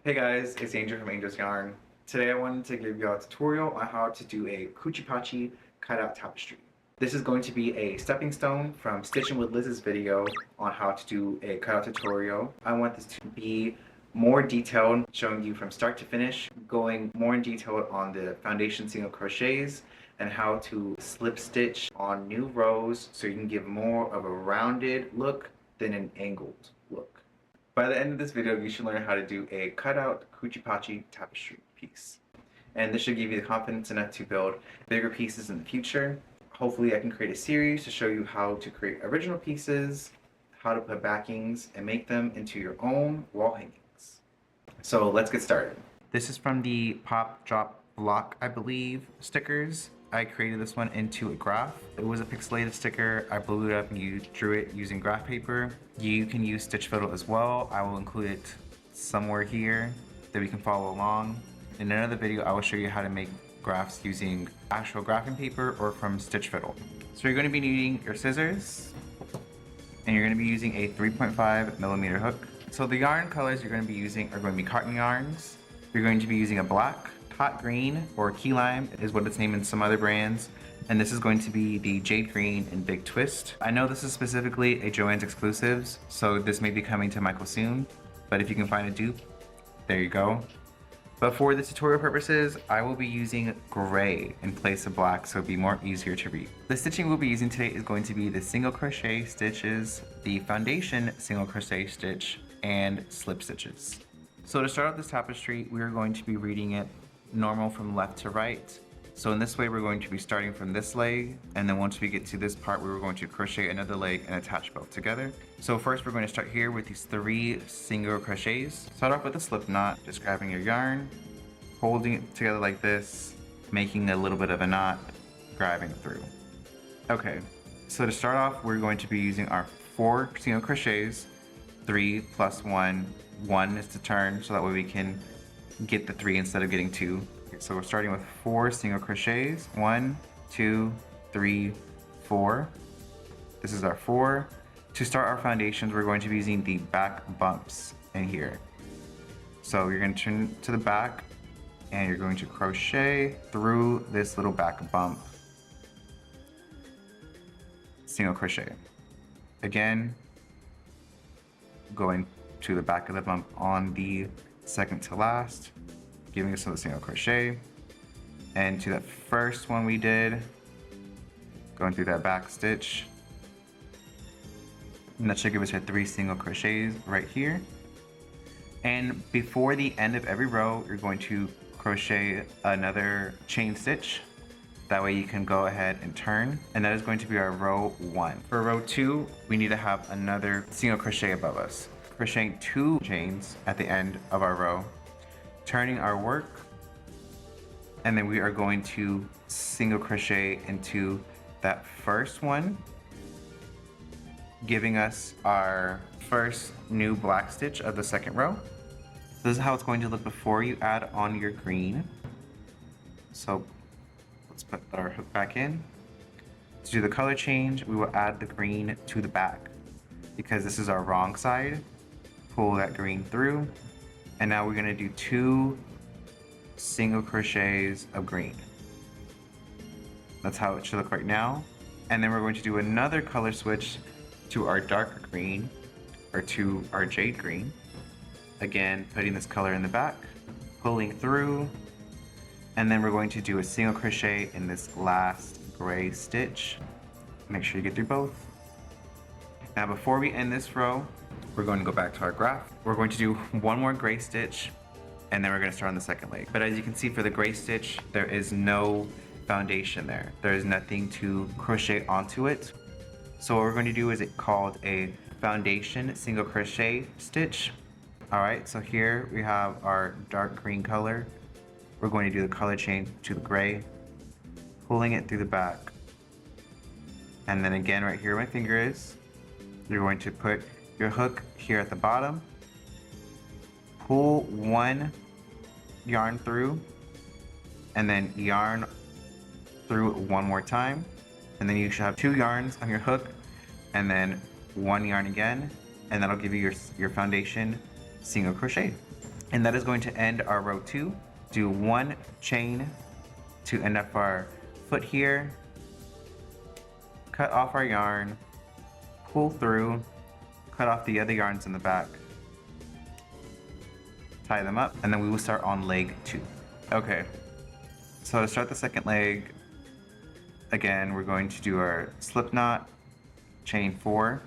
Hey guys, it's Angel from Angel's Yarn. Today I wanted to give you a tutorial on how to do a Kuchipachi cutout tapestry. This is going to be a stepping stone from Stitching with Liz's video on how to do a cutout tutorial. I want this to be more detailed, showing you from start to finish, going more in detail on the foundation single crochets and how to slip stitch on new rows so you can give more of a rounded look than an angled look. By the end of this video, you should learn how to do a cutout Kuchipachi tapestry piece. And this should give you the confidence enough to build bigger pieces in the future. Hopefully I can create a series to show you how to create original pieces, how to put backings, and make them into your own wall hangings. So let's get started. This is from the Pop Drop Block, I believe, stickers. I created this one into a graph. It was a pixelated sticker. I blew it up and you drew it using graph paper. You can use Stitch Fiddle as well. I will include it somewhere here that we can follow along. In another video, I will show you how to make graphs using actual graphing paper or from Stitch Fiddle. So you're going to be needing your scissors, and you're going to be using a 3.5mm hook. So the yarn colors you're going to be using are going to be cotton yarns. You're going to be using a black, hot green, or key lime is what it's named in some other brands. And this is going to be the Jade Green and Big Twist. I know this is specifically a Joann's exclusives, so this may be coming to Michael soon, but if you can find a dupe, there you go. But for the tutorial purposes, I will be using gray in place of black, so it'll be more easier to read. The stitching we'll be using today is going to be the single crochet stitches, the foundation single crochet stitch, and slip stitches. So to start out this tapestry, we are going to be reading it normal from left to right. So in this way, we're going to be starting from this leg, and then once we get to this part, we're going to crochet another leg and attach both together. So first, we're going to start here with these 3 single crochets. Start off with a slip knot, just grabbing your yarn, holding it together like this, making a little bit of a knot, grabbing it through. Okay, so to start off, we're going to be using our 4 single crochets, 3 plus 1. 1 is to turn, so that way we can get the 3 instead of getting 2. So we're starting with 4 single crochets. 1, 2, 3, 4. This is our 4. To start our foundations, we're going to be using the back bumps in here. So you're going to turn to the back and you're going to crochet through this little back bump. Single crochet. Again, going to the back of the bump on the second to last, giving us a single crochet, and to that first one we did, going through that back stitch, and that should give us our 3 single crochets right here. And before the end of every row, you're going to crochet another chain stitch. That way you can go ahead and turn, and that is going to be our row 1. For row 2, we need to have another single crochet above us. Crocheting 2 chains at the end of our row, turning our work, and then we are going to single crochet into that first one, giving us our first new black stitch of the second row. So this is how it's going to look before you add on your green. So let's put our hook back in. To do the color change, we will add the green to the back because this is our wrong side. Pull that green through, and now we're going to do 2 single crochets of green. That's how it should look right now. And then we're going to do another color switch to our darker green, or to our jade green. Again, putting this color in the back, pulling through, and then we're going to do a single crochet in this last gray stitch. Make sure you get through both. Now before we end this row, we're going to go back to our graph. We're going to do 1 more gray stitch, and then we're going to start on the second leg. But as you can see, for the gray stitch, there is no foundation there. There is nothing to crochet onto it. So what we're going to do is it called a foundation single crochet stitch. All right, so here we have our dark green color. We're going to do the color change to the gray, pulling it through the back. And then again, right here where my finger is, you're going to put your hook here at the bottom, pull 1 yarn through, and then yarn through 1 more time, and then you should have 2 yarns on your hook, and then 1 yarn again, and that'll give you your foundation single crochet. And that is going to end our row 2. Do 1 chain to end up our foot here, cut off our yarn, pull through, cut off the other yarns in the back, tie them up, and then we will start on leg 2. Okay, so to start the second leg, again, we're going to do our slip knot, chain 4,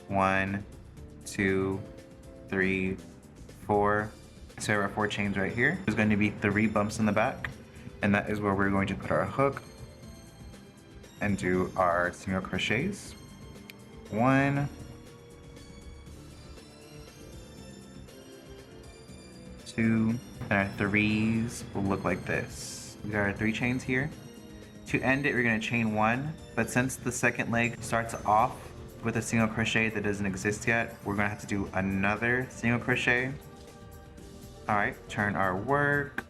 1, 2, 3, 4. So we have our 4 chains right here. There's going to be 3 bumps in the back, and that is where we're going to put our hook and do our single crochets. 1, 2, and our 3s will look like this. We got our 3 chains here. To end it, we're going to chain 1, but since the second leg starts off with a single crochet that doesn't exist yet, we're going to have to do another single crochet. Alright, turn our work,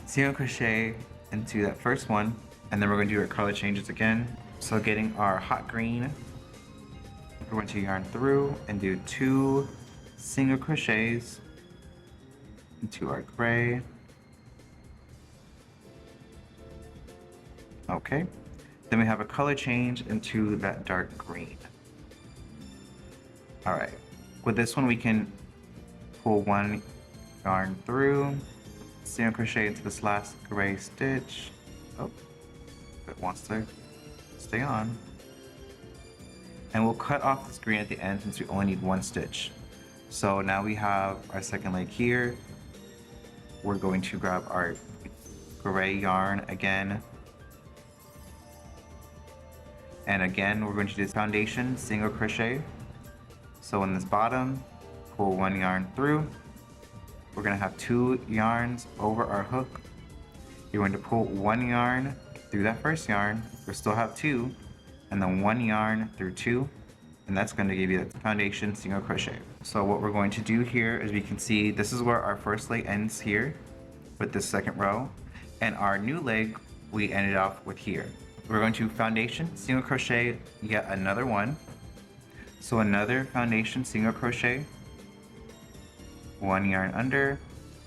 single crochet into that first one, and then we're going to do our color changes again. So getting our hot green, we're going to yarn through and do 2 single crochets into our gray. Okay, then we have a color change into that dark green. Alright, with this one we can pull 1 yarn through, single crochet into this last gray stitch. Oh, if it wants to stay on. And we'll cut off this green at the end since we only need 1 stitch. So now we have our second leg here. We're going to grab our gray yarn again. And again, we're going to do this foundation single crochet. So in this bottom, pull 1 yarn through. We're going to have 2 yarns over our hook. You're going to pull 1 yarn through that first yarn. We still have 2, and then 1 yarn through 2, and that's going to give you the foundation single crochet. So what we're going to do here is we can see this is where our first leg ends here with this second row, and our new leg we ended off with here. We're going to foundation single crochet yet another one. So another foundation single crochet, 1 yarn under,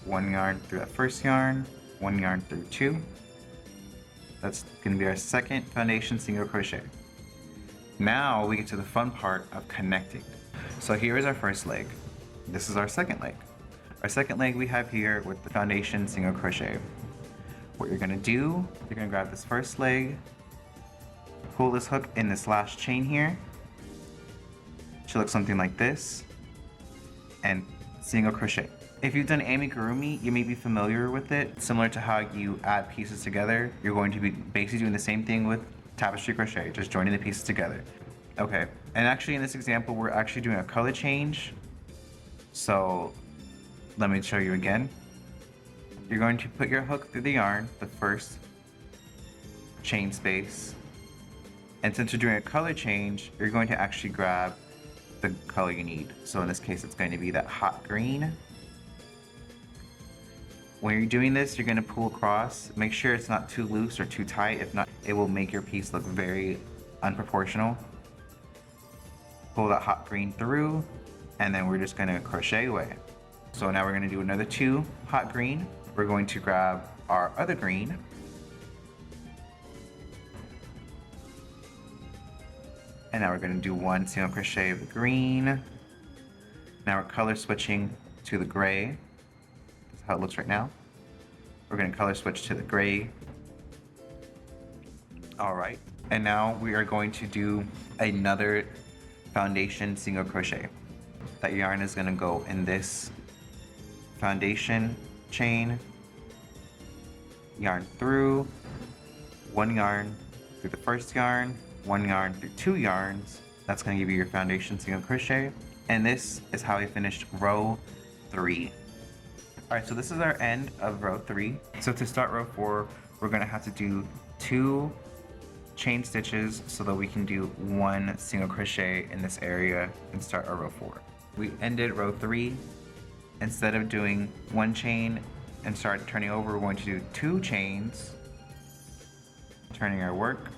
1 yarn through that first yarn, 1 yarn through 2. That's going to be our second foundation single crochet. Now we get to the fun part of connecting. So here is our first leg. This is our second leg. Our second leg we have here with the foundation single crochet. What you're going to do, you're going to grab this first leg, pull this hook in this last chain here. It should look something like this, and single crochet. If you've done amigurumi, you may be familiar with it. Similar to how you add pieces together, you're going to be basically doing the same thing with tapestry crochet, just joining the pieces together. Okay, and actually in this example, we're actually doing a color change. So let me show you again. You're going to put your hook through the yarn, the first chain space. And since you're doing a color change, you're going to actually grab the color you need. So in this case, it's going to be that hot green. When you're doing this, you're going to pull across. Make sure it's not too loose or too tight. If not, it will make your piece look very unproportional. Pull that hot green through, and then we're just going to crochet away. So now we're going to do another 2 hot green. We're going to grab our other green. And now we're going to do 1 single crochet of the green. Now we're color switching to the gray. This is how it looks right now. We're going to color switch to the gray. Alright, and now we are going to do another foundation single crochet. That yarn is going to go in this foundation chain, yarn through, 1 yarn through the first yarn, 1 yarn through 2 yarns. That's going to give you your foundation single crochet, and this is how we finished row 3. Alright, so this is our end of row 3. So to start row 4, we're going to have to do 2 chain stitches so that we can do 1 single crochet in this area and start our row 4. We ended row 3. Instead of doing 1 chain and start turning over, we're going to do 2 chains, turning our work.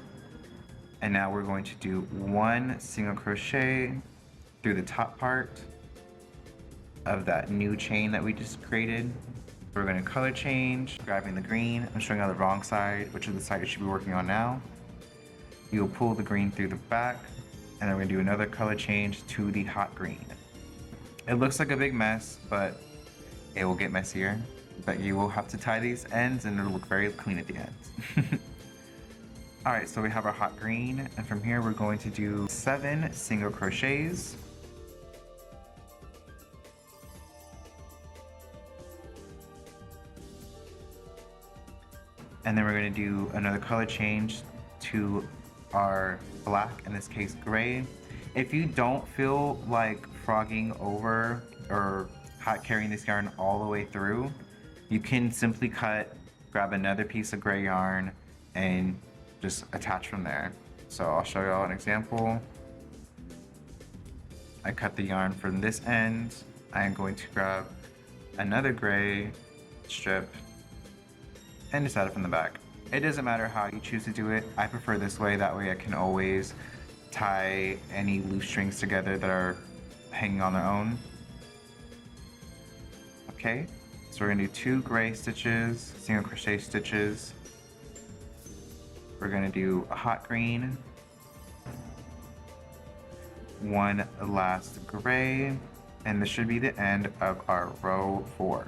And now we're going to do 1 single crochet through the top part of that new chain that we just created. We're going to color change, grabbing the green. I'm showing on the wrong side, which is the side you should be working on now. You'll pull the green through the back, and then we're going to do another color change to the hot green. It looks like a big mess, but it will get messier. But you will have to tie these ends and it'll look very clean at the ends. Alright, so we have our hot green, and from here we're going to do 7 single crochets. And then we're going to do another color change to our black, in this case gray. If you don't feel like frogging over or hot carrying this yarn all the way through, you can simply grab another piece of gray yarn and just attach from there. So I'll show y'all an example. I cut the yarn from this end. I am going to grab another gray strip and just add it from the back. It doesn't matter how you choose to do it. I prefer this way, that way I can always tie any loose strings together that are hanging on their own. Okay, so we're gonna do 2 gray stitches, single crochet stitches. We're gonna do a hot green, 1 last gray, and this should be the end of our row 4.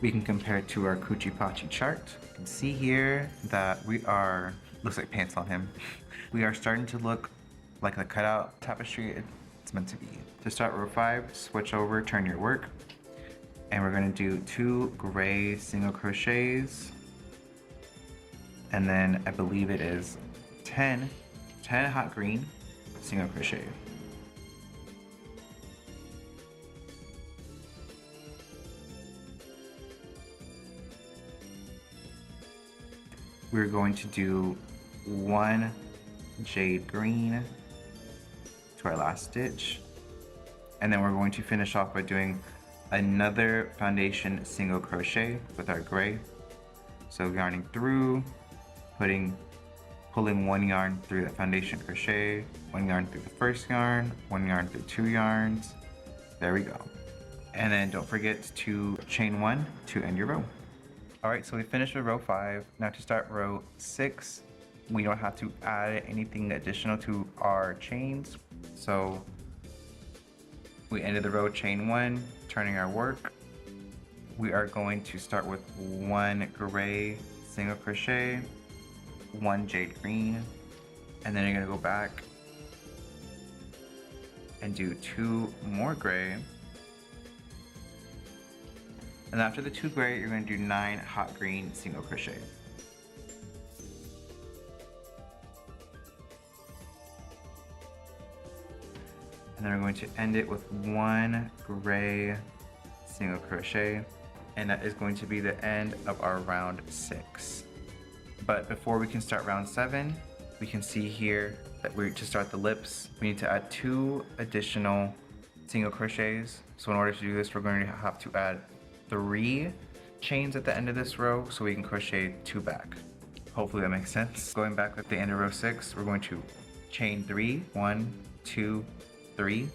We can compare it to our Kuchi Pachi chart. You can see here that we are, looks like pants on him. We are starting to look like the cutout tapestry it's meant to be. To start row 5, switch over, turn your work, and we're going to do 2 gray single crochets, and then I believe it is 10 hot green single crochet. We're going to do 1 jade green to our last stitch, and then we're going to finish off by doing another foundation single crochet with our gray. So yarning through, pulling 1 yarn through that foundation crochet, 1 yarn through the first yarn, 1 yarn through 2 yarns. There we go. And then don't forget to chain 1 to end your row. Alright, so we finished with row 5. Now to start row 6, we don't have to add anything additional to our chains. So we ended the row, chain 1, turning our work. We are going to start with 1 gray single crochet, 1 jade green, and then you're going to go back and do 2 more gray. And after the 2 gray, you're going to do 9 hot green single crochet. And then we're going to end it with 1 gray single crochet, and that is going to be the end of our round 6. But before we can start round 7, we can see here that to start the lips, we need to add 2 additional single crochets. So in order to do this, we're going to have to add 3 chains at the end of this row so we can crochet 2 back. Hopefully that makes sense. Going back at the end of row 6, we're going to chain 3, 1, 2, 3,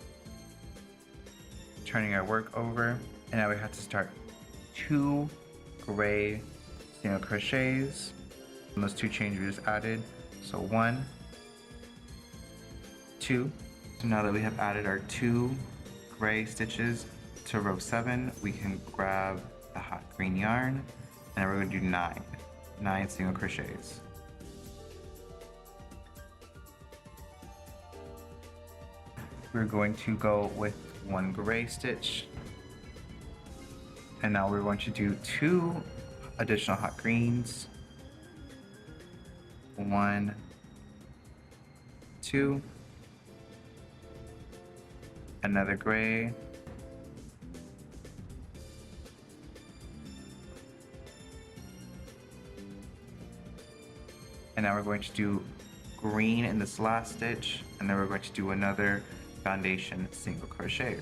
turning our work over, and now we have to start 2 gray single crochets from those 2 chains we just added. So 1, 2. So now that we have added our 2 gray stitches to row 7, we can grab the hot green yarn, and we're going to do 9 single crochets. We're going to go with 1 gray stitch, and now we're going to do 2 additional hot greens, 1, 2, another gray, and now we're going to do green in this last stitch, and then we're going to do another foundation single crochet.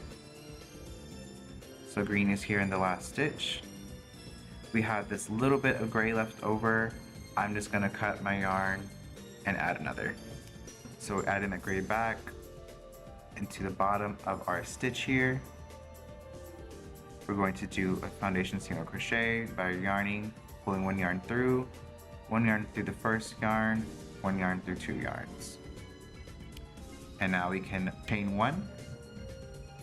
So green is here in the last stitch. We have this little bit of gray left over. I'm just gonna cut my yarn and add another. So add in the gray back, into the bottom of our stitch here. We're going to do a foundation single crochet by yarning, pulling one yarn through the first yarn, one yarn through 2 yarns. And now we can chain 1,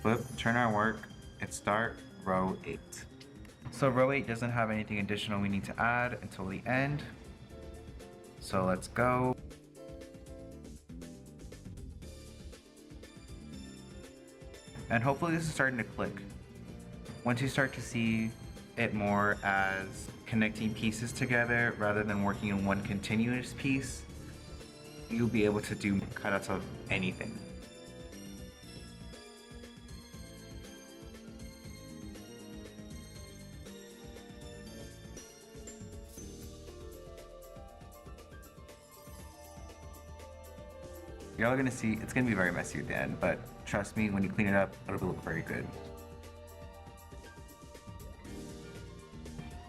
flip, turn our work, and start row 8. So row 8 doesn't have anything additional we need to add until the end. So let's go. And hopefully this is starting to click. Once you start to see it more as connecting pieces together rather than working in one continuous piece, you'll be able to do cutouts of anything. Y'all are gonna see, it's gonna be very messy at the end, but trust me, when you clean it up, it'll look very good.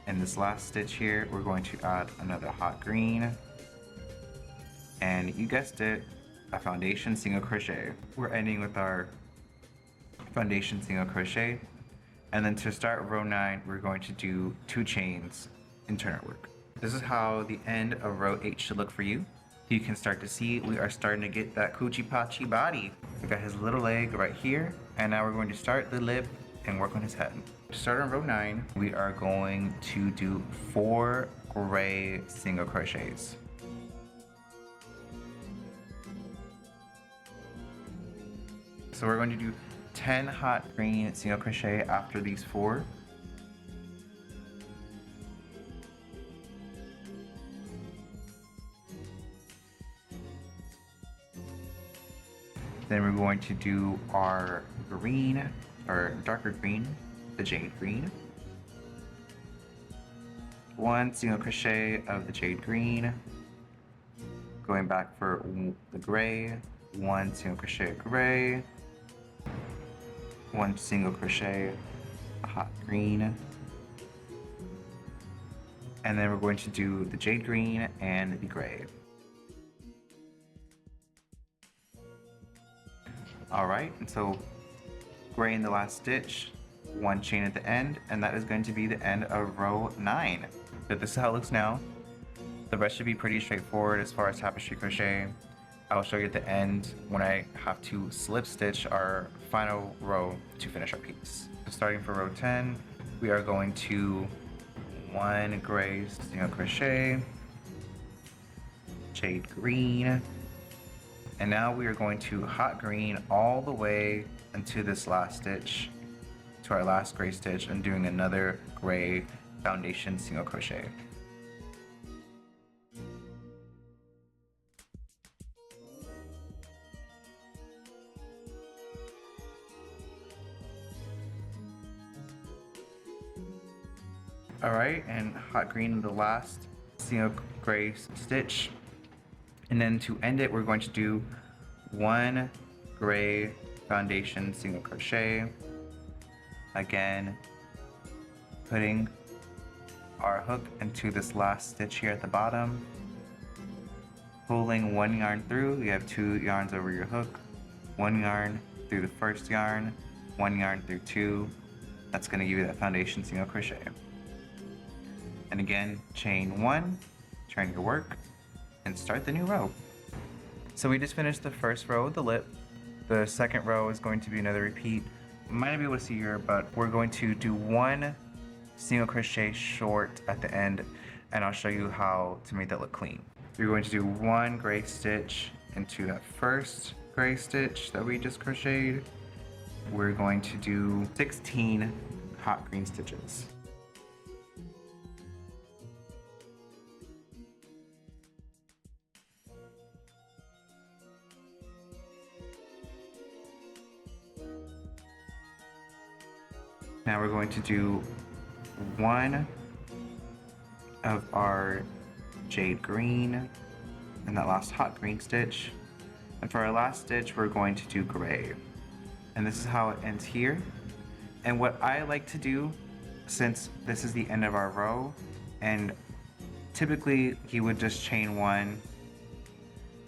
In this last stitch here, we're going to add another hot green. And you guessed it, a foundation single crochet. We're ending with our foundation single crochet. And then to start row 9, we're going to do 2 chains in turn work. This is how the end of row 8 should look for you. You can start to see we are starting to get that Coochie Pachi body. We got his little leg right here, and now we're going to start the lip and work on his head. To start on row 9, we are going to do 4 gray single crochets. So we're going to do 10 hot green single crochet after these 4. Then we're going to do our green, or darker green, the Jade Green. 1 single crochet of the Jade Green. Going back for the gray, 1 single crochet of gray. 1 single crochet, a hot green. And then we're going to do the Jade Green and the gray. Alright, and so gray in the last stitch, 1 chain at the end, and that is going to be the end of row 9. So this is how it looks now. The rest should be pretty straightforward as far as tapestry crochet. I'll show you at the end when I have to slip stitch our final row to finish our piece. So starting for row 10, we are going to 1 gray single crochet, Jade Green, and now we are going to hot green all the way into this last stitch, to our last gray stitch, and doing another gray foundation single crochet. Alright, and hot green in the last single gray stitch. And then to end it, we're going to do 1 gray foundation single crochet. Again, putting our hook into this last stitch here at the bottom. Pulling 1 yarn through, you have 2 yarns over your hook. 1 yarn through the first yarn, 1 yarn through 2. That's going to give you that foundation single crochet. And again, chain 1, turn your work, and start the new row. So we just finished the first row of the lip. The second row is going to be another repeat. Might not be able to see here, but we're going to do 1 single crochet short at the end, and I'll show you how to make that look clean. You're going to do 1 gray stitch into that first gray stitch that we just crocheted. We're going to do 16 hot green stitches. Now we're going to do 1 of our Jade Green and that last hot green stitch. And for our last stitch, we're going to do gray. And this is how it ends here. And what I like to do, since this is the end of our row, and typically you would just chain 1,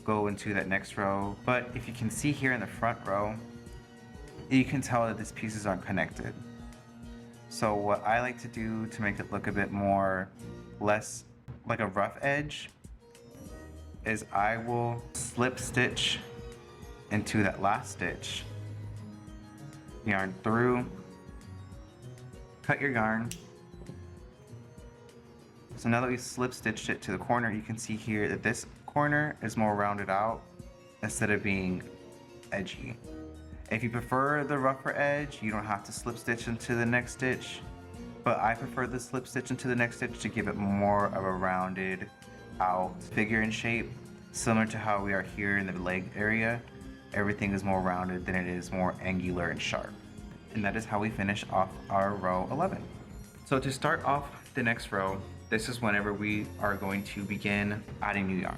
go into that next row. But if you can see here in the front row, you can tell that these pieces aren't connected. So what I like to do to make it look a bit more less like a rough edge is I will slip stitch into that last stitch, yarn through, cut your yarn. So now that we slip stitched it to the corner, you can see here that this corner is more rounded out instead of being edgy. If you prefer the rougher edge, you don't have to slip stitch into the next stitch, but I prefer the slip stitch into the next stitch to give it more of a rounded out figure and shape, similar to how we are here in the leg area. Everything is more rounded than it is more angular and sharp. And that is how we finish off our row 11. So to start off the next row, this is whenever we are going to begin adding new yarn.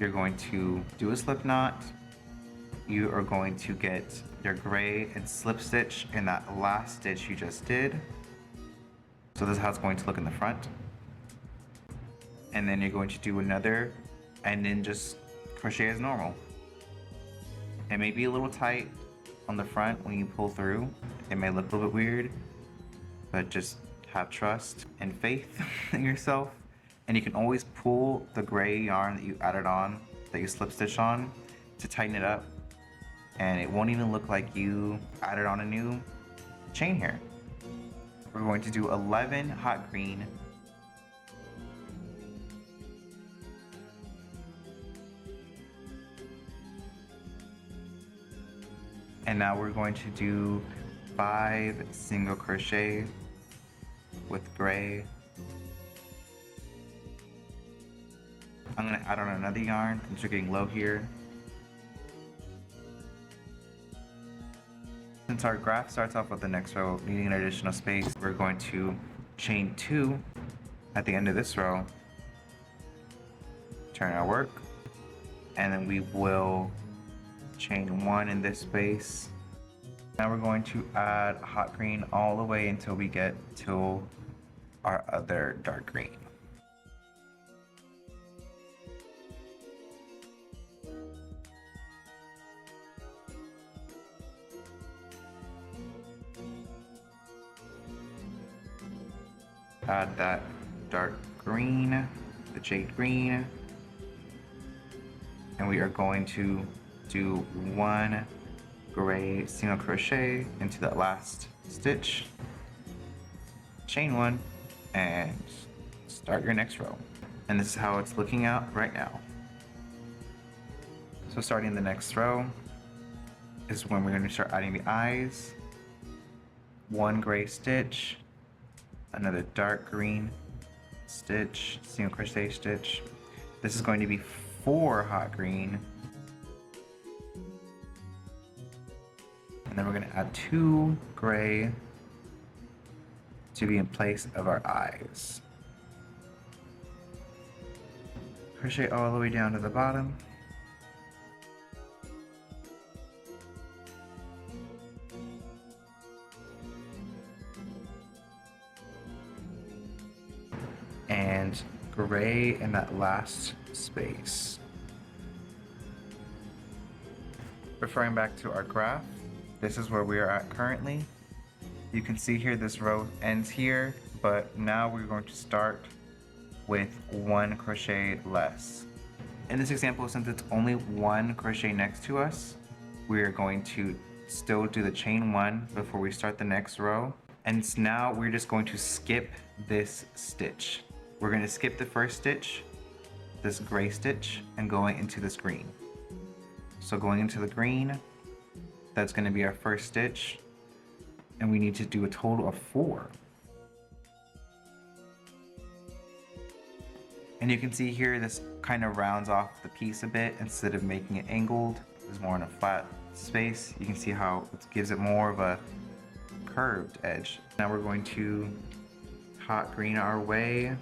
You're going to do a slip knot. You are going to get your gray and slip stitch in that last stitch you just did. So this is how it's going to look in the front. And then you're going to do another and then just crochet as normal. It may be a little tight on the front when you pull through. It may look a little bit weird, but just have trust and faith in yourself. And you can always pull the gray yarn that you added on, that you slip stitched on, to tighten it up. And it won't even look like you added on a new chain here. We're going to do 11 hot green. And now we're going to do 5 single crochet with gray. I'm gonna add on another yarn since we're getting low here. Since our graph starts off with the next row needing an additional space, we're going to chain 2 at the end of this row, turn our work, and then we will chain 1 in this space. Now we're going to add hot green all the way until we get to our other dark green. Add that dark green, the jade green, and we are going to do 1 gray single crochet into that last stitch, chain 1, and start your next row. And this is how it's looking out right now. So starting the next row is when we're going to start adding the eyes. 1 gray stitch, another dark green stitch, single crochet stitch. This is going to be 4 hot green. And then we're going to add 2 gray to be in place of our eyes. Crochet all the way down to the bottom. And gray in that last space. Referring back to our graph, this is where we are at currently. You can see here this row ends here, but now we're going to start with 1 crochet less. In this example, since it's only 1 crochet next to us, we're going to still do the chain 1 before we start the next row. And now we're just going to skip this stitch. We're going to skip the first stitch, this gray stitch, and going into this green. So going into the green, that's going to be our first stitch, and we need to do a total of 4. And you can see here this kind of rounds off the piece a bit. Instead of making it angled, it's more in a flat space. You can see how it gives it more of a curved edge. Now we're going to hot green our way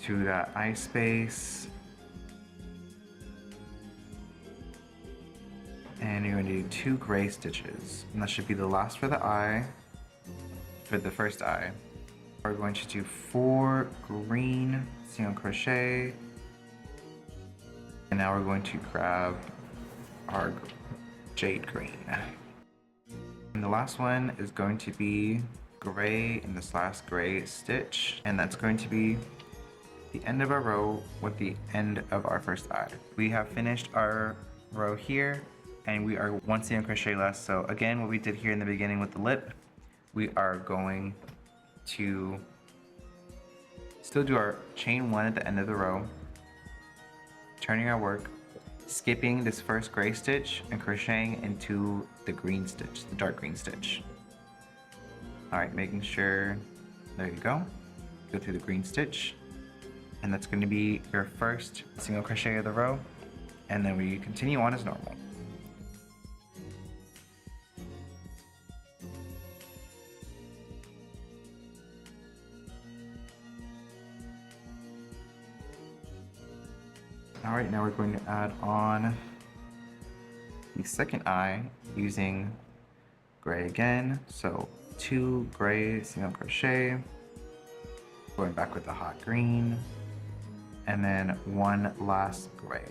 to that eye space. And you're going to do 2 gray stitches. And that should be the last for the eye, for the first eye. We're going to do 4 green single crochet. And now we're going to grab our jade green. And the last one is going to be gray in this last gray stitch, and that's going to be the end of our row with the end of our first eye. We have finished our row here, and we are one single crochet less. So again, what we did here in the beginning with the lip, we are going to still do our chain one at the end of the row, turning our work, skipping this first gray stitch and crocheting into the green stitch, the dark green stitch. All right, making sure, there you go through the green stitch, and that's going to be your first single crochet of the row, and then we continue on as normal. Alright, now we're going to add on the second eye using gray again. So 2 gray single crochet, going back with the hot green, and then 1 last gray.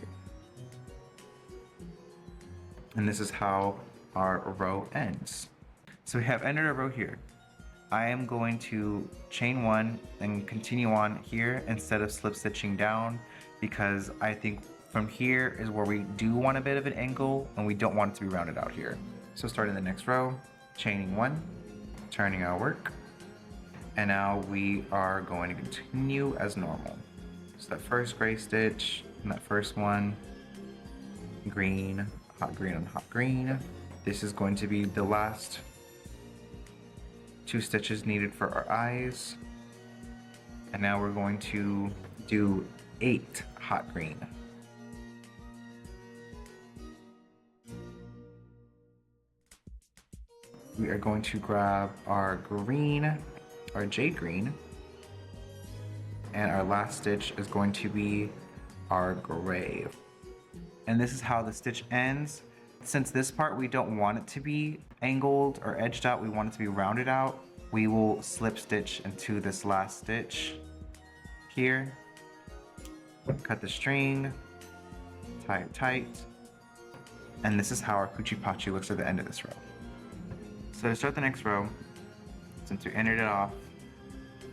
And this is how our row ends. So we have ended our row here. I am going to chain 1 and continue on here instead of slip stitching down, because I think from here is where we do want a bit of an angle and we don't want it to be rounded out here. So starting the next row, chaining 1, turning our work, and now we are going to continue as normal. So that first gray stitch and that first one, green, hot green on hot green. This is going to be the last 2 stitches needed for our eyes. And now we're going to do 8 hot green. We are going to grab our green, our jade green, and our last stitch is going to be our gray. And this is how the stitch ends. Since this part we don't want it to be angled or edged out, we want it to be rounded out, we will slip stitch into this last stitch here, cut the string, tie it tight, and this is how our Kuchi Pachi looks at the end of this row. So to start the next row, since we ended it off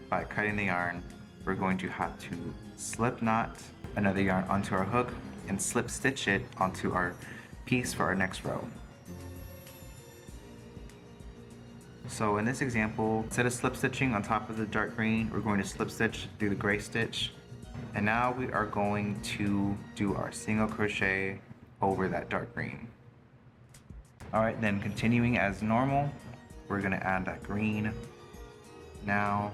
by cutting the yarn, we're going to have to slip knot another yarn onto our hook and slip stitch it onto our piece for our next row. So in this example, instead of slip stitching on top of the dark green, we're going to slip stitch through the gray stitch. And now we are going to do our single crochet over that dark green. All right, then continuing as normal, we're gonna add that green now.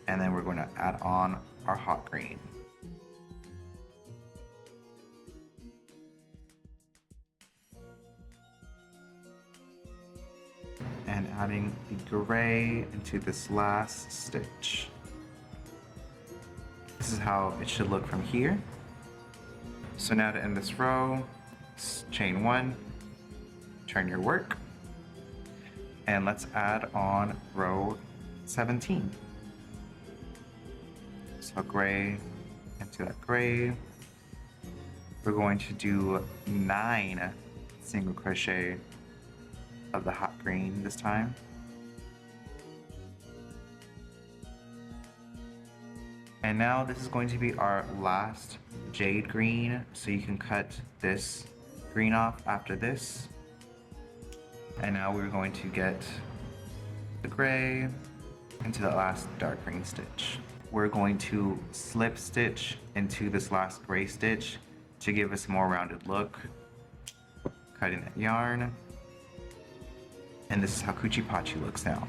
And then we're going to add on our hot green. And adding the gray into this last stitch. This is how it should look from here. So now to end this row, chain 1, turn your work, and let's add on row 17. So gray into that gray. We're going to do 9 single crochet of the hot green this time. And now this is going to be our last jade green, so you can cut this green off after this. And now we're going to get the gray into the last dark green stitch. We're going to slip stitch into this last gray stitch to give us a more rounded look. Cutting that yarn. And this is how Kuchi Pachi looks now.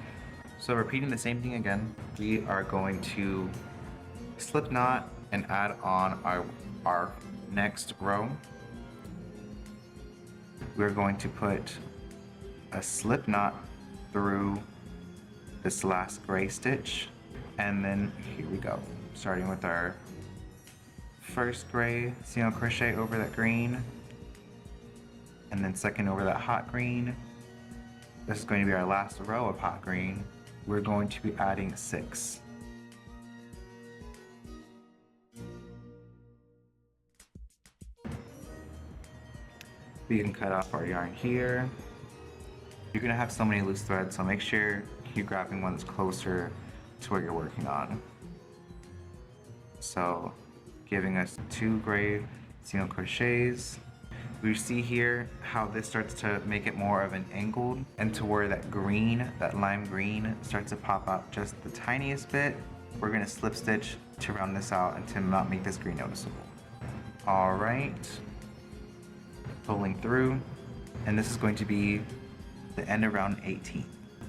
So repeating the same thing again, we are going to slip knot and add on our next row. We're going to put a slip knot through this last gray stitch, and then here we go, starting with our first gray single crochet over that green, and then second over that hot green. This is going to be our last row of hot green. We're going to be adding 6. We can cut off our yarn here You're gonna have so many loose threads, so make sure you're grabbing one that's closer to what you're working on. So, giving us 2 gray single crochets. We see here how this starts to make it more of an angled, and to where that green, that lime green, starts to pop out just the tiniest bit. We're gonna slip stitch to round this out and to not make this green noticeable. All right, pulling through, and this is going to be the end of round 18.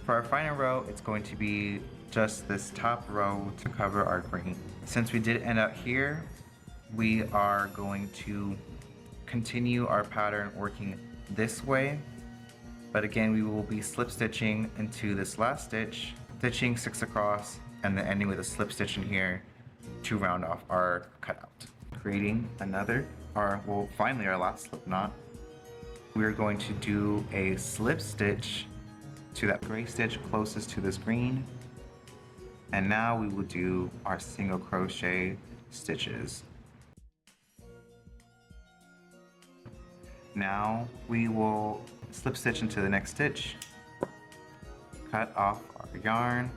For our final row, it's going to be just this top row to cover our green. Since we did end up here, we are going to continue our pattern working this way, but again we will be slip stitching into this last stitch, stitching 6 across, and then ending with a slip stitch in here to round off our cutout. Creating another, finally our last slip knot. We're going to do a slip stitch to that gray stitch closest to this green, and now we will do our single crochet stitches. Now we will slip stitch into the next stitch, cut off our yarn,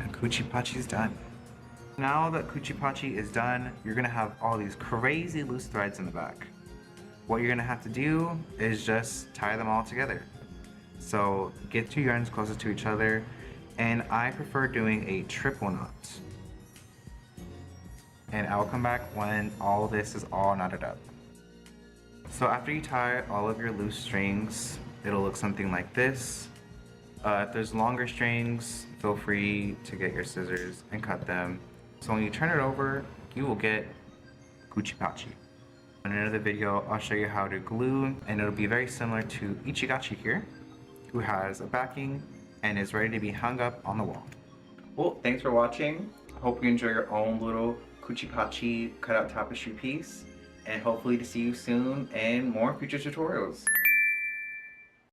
and Kuchi Pachi is done. Now that Kuchi Pachi is done, you're gonna have all these crazy loose threads in the back. What you're gonna have to do is just tie them all together. So get 2 yarns closest to each other, and I prefer doing a triple knot. And I'll come back when all this is all knotted up. So after you tie all of your loose strings, it'll look something like this. If there's longer strings, feel free to get your scissors and cut them. So when you turn it over, you will get Kuchi Pachi. In another video, I'll show you how to glue, and it'll be very similar to Ichigachi here, who has a backing and is ready to be hung up on the wall. Well, thanks for watching. I hope you enjoy your own little Kuchi Pachi cutout tapestry piece, and hopefully to see you soon in more future tutorials.